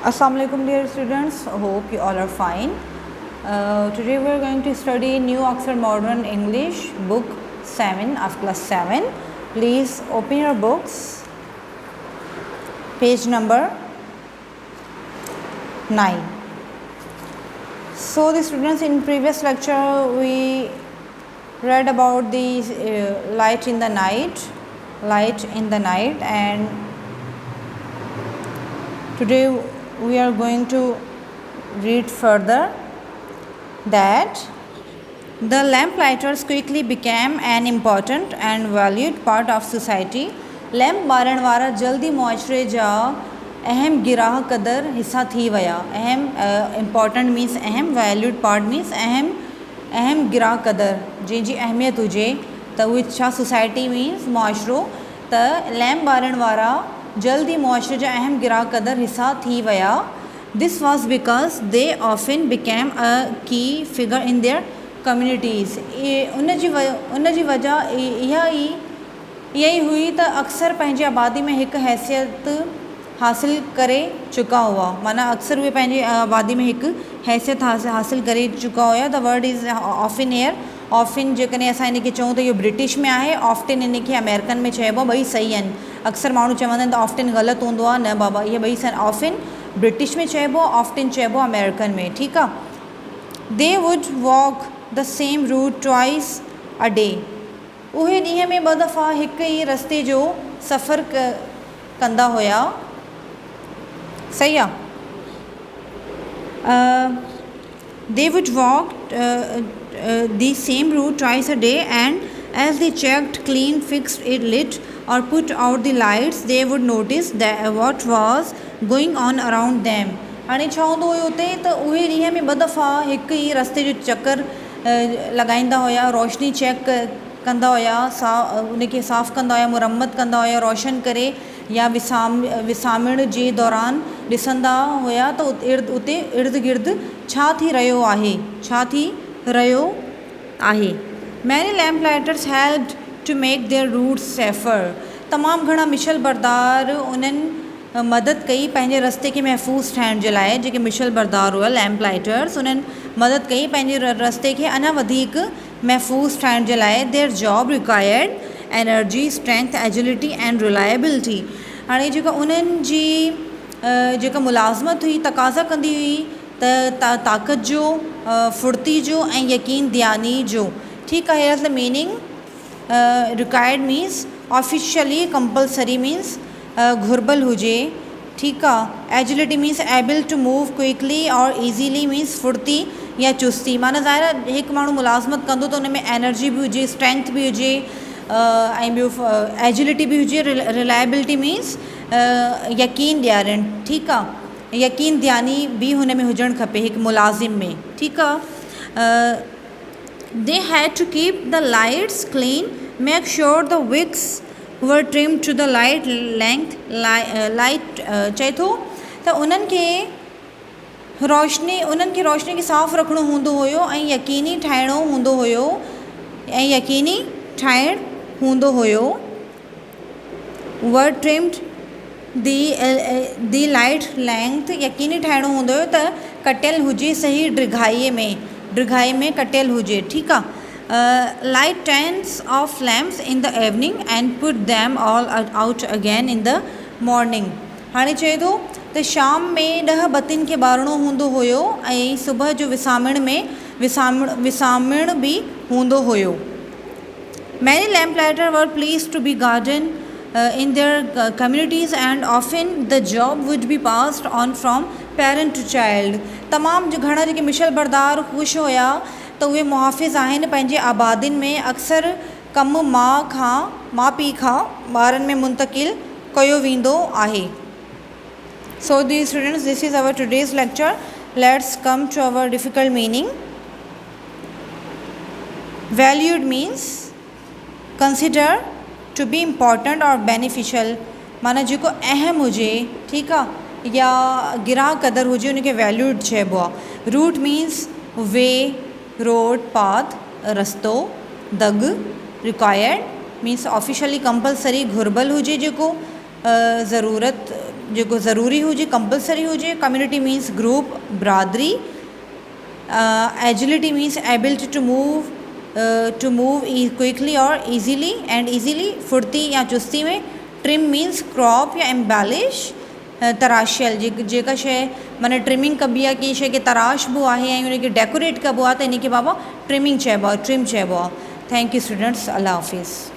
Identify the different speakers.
Speaker 1: Assalamu alaikum dear students, hope you all are fine. Today we are going to study New Oxford Modern English book 7 of class 7. Please open your books, page number 9. So the students, in previous lecture we read about the light in the night, and today we are going to read further that the lamplighters quickly became an important and valued part of society. Lamp ॿारण वारा जल्दी मुआशरे जा अहम गिराह क़दर हिस्सा थी विया. अहम इम्पॉर्टेंट मीन्स अहम, वैल्यूड पार्ट मीन्स अहम गिराह क़दर जंहिंजी अहमियत हुजे त उहे छा सोसाइटी मीन्स मुआशरो. त लैम्प ॿारण वारा जल्दी मुआशरे जा अहम गिराह क़दर हिस्सा थी विया. This was because they often became a की फिगर इन देयर कम्यूनिटीज़. उन जी वजह इहा ई हुई त अक्सर पंहिंजी आबादी में हिकु हैसियत हासिल करे चुका हुआ. माना अक्सर उहे पंहिंजी आबादी में हिकु हैसियत हासिल करे चुका हुआ. The word is often air. Often जेकॾहिं असां इनखे चऊं त इहो ब्रिटिश में आहे, ऑफ्टिन इनखे अमेरिकन में चइबो आहे. ॿई सही आहिनि. अक्सर माण्हू चवंदा आहिनि त ऑफ्टिन ग़लति हूंदो आहे. न बाबा, इहे ॿई सही. ऑफिन ब्रिटिश में चइबो, ऑफ्टिन चइबो अमेरिकन में. ठीकु आहे. They would walk the same route twice a day. उहे ॾींहं में ॿ दफ़ा हिकु ई रस्ते जो सफ़र कंदा हुया. सही आहे. They would walk the same route twice a day, and as they checked, cleaned, fixed it, lit or put out the lights, they would notice that what was going on around them. हाणे छा हूंदो हुयो उते त उहे ॾींहं में ॿ दफ़ा हिकु ई रस्ते जो चकर लॻाईंदा हुया, रोशनी चेक कंदा हुया, उनखे साफ़ु कंदा हुया, मुरम्मत कंदा हुया, रोशन करे या विसामण जे दौरान ॾिसंदा हुया त उते इर्द गिर्द छा थी रहियो आहे. Many lamp lighters helped to make their routes safer. तमामु घणा मिशल बरदार उन्हनि मदद कई पंहिंजे रस्ते खे महफ़ूज़ ठाहिण जे लाइ. जेके मिशल बरदार हुआ लैम्प लाइटर्स, उन्हनि मदद कई पंहिंजे रस्ते खे अञा वधीक महफ़ूज़ ठाहिण जे लाइ. Their job required energy, strength, agility and reliability. हाणे जेका उन्हनि जी जेका मुलाज़मत हुई तक़ाज़ा कंदी हुई त ताक़त जो, फुर्ती जो ऐं यकीन दयानी जो. ठीकु आहे. Here the meaning. Required means officially, compulsory means घुर्बल हुजे. ठीकु आहे. Agility means able to move quickly और ईज़ीली मीन्स फुर्ती या चुस्ती. माना ज़ाहिर आहे हिकु माण्हू मुलाज़मत कंदो त उन में एनर्जी बि हुजे, स्ट्रेंथ बि हुजे ऐं ॿियो एजिलिटी बि हुजे. रिलायबिलिटी मीन्स यकीन ॾियारणु. ठीकु आहे. यकीन दयानी बि हुन में हुजणु खपे हिकु मुलाज़िम में. ठीकु आहे. They had to keep the lights clean, make sure the wicks were trim to the light length. Light चए थो त उन्हनि खे रोशनी खे साफ़ु रखिणो हूंदो हुयो ऐं यकीनी ठाहिणो हूंदो हुयो. वर ट्रिम्ड दी लाइट लेंथ. यकीनी ठाहिणो हूंदो हुयो त कटियल हुजे सही ड्रिघाई में कटियल हुजे. ठीकु आहे. Light tens of lamps in the evening and put them all out again in the morning. हाणे चए थो त शाम में 10 बतियुनि खे ॿारणो हूंदो हुयो ऐं सुबुह जो विसामण बि हूंदो हुयो. Many lamp lighter were please to be garden in their communities, and often the job would be passed on from parent to child. तमामु घणा जेके मिशल बरदार ख़ुशि हुया त उहे मुहाफ़िज़ आहिनि पंहिंजे आबादियुनि में. अक्सर कमु माउ पीउ खां ॿारनि में मुंतक़िल कयो वेंदो आहे. So dear students, this is our today's lecture. Let's come to our difficult meaning. Valued means consider to be important और बेनिफिशियल. माना जेको अहम हुजे, ठीकु आहे, या गिराह क़दर हुजे, उनखे वैल्यूड चइबो आहे. Route means way, road, path, रस्तो. दग रिक्वायर्ड मीन्स ऑफिशियली कंपलसरी, घुर्बल हुजे जेको, ज़रूरत जेको ज़रूरी हुजे, कंपलसरी हुजे। कम्युनिटी मीन्स ग्रुप, बिरादरी। Agility means ability to move quickly और ईजीली एंड ईजीली, फुर्ती या चुस्ती में। ट्रिम मीन्स क्रॉप या एम्बेलिश, तराशियल, जेका शइ माना ट्रिमिंग कबी आहे, कंहिं शइ खे तराशबो आहे ऐं उनखे डेकोरेट कबो आहे त इन खे बाबा ट्रिमिंग चइबो आहे, ट्रिम चइबो आहे। थैंक यू स्टूडेंट्स, अल्लाह हाफिज़।